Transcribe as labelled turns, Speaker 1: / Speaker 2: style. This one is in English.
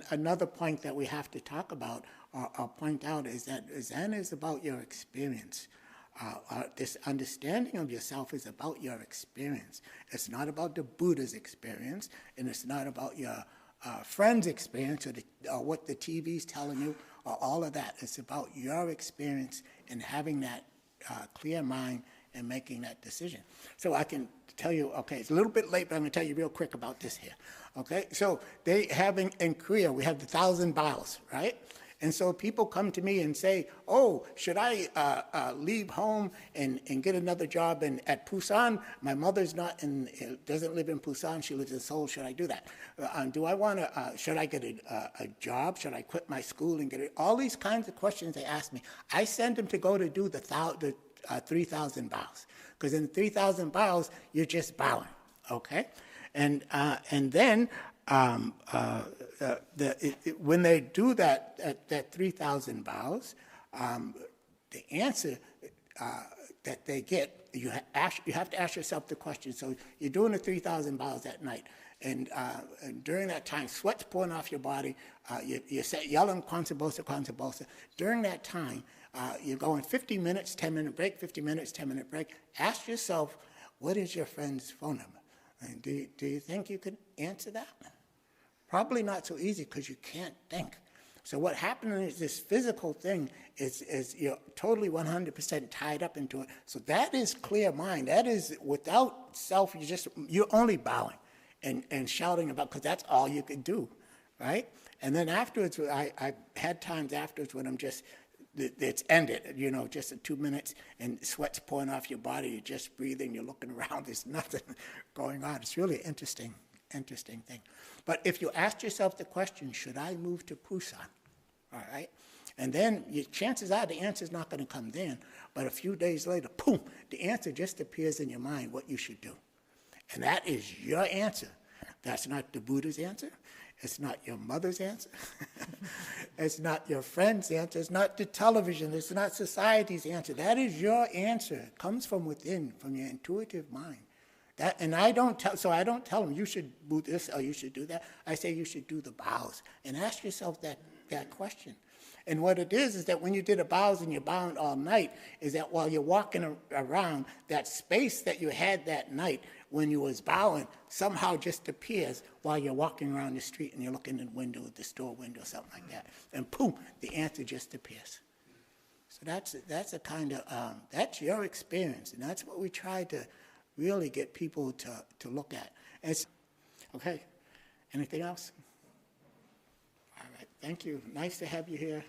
Speaker 1: another point that we have to talk about or point out is that Zen is about your experience. This understanding of yourself is about your experience. It's not about the Buddha's experience, and it's not about your friend's experience or what the TV's telling you or all of that. It's about your experience and having that clear mind and making that decision. So I can tell you, okay, it's a little bit late, but I'm going to tell you real quick about this here. Okay, so they having in Korea, we have the 1,000 vows, right? And so people come to me and say, oh, should I leave home and get another job at Busan? My mother's doesn't live in Busan, she lives in Seoul, should I do that? Do I want to, should I get a job? Should I quit my school and get it? All these kinds of questions they ask me. I send them to go to do the 3,000 bows. Because in 3,000 bows, you're just bowing, okay? And then, when they do that 3,000 bows, the answer that they get, you have to ask yourself the question. So you're doing the 3,000 bows at night, and during that time, sweat's pouring off your body. You're yelling "Kwanzaa Bosa, Kwanzaa Bosa." During that time, you're going 50 minutes, 10-minute break, 50 minutes, 10-minute break. Ask yourself, what is your friend's phone number? And do you think you could answer that? Probably not so easy because you can't think. So what happens is this physical thing is you're totally 100% tied up into it. So that is clear mind. That is without self, you're only bowing and shouting about, because that's all you could do, right? And then afterwards, I had times afterwards when it's ended, just in 2 minutes, and sweat's pouring off your body, you're just breathing, you're looking around, there's nothing going on. It's really interesting thing. But if you ask yourself the question, should I move to Busan? All right? And then chances are the answer's not going to come then, but a few days later, boom, the answer just appears in your mind what you should do. And that is your answer. That's not the Buddha's answer. It's not your mother's answer. It's not your friend's answer. It's not the television. It's not society's answer. That is your answer. It comes from within, from your intuitive mind. I don't tell them you should do this or you should do that. I say you should do the bows and ask yourself that question. And what it is that when you did the bows and you're bowing all night, is that while you're walking around, that space that you had that night when you was bowing somehow just appears while you're walking around the street and you're looking in the window, the store window, something like that. And boom, the answer just appears. So that's a kind of, that's your experience. And that's what we try to really get people to look at. Okay, anything else? All right, thank you. Nice to have you here.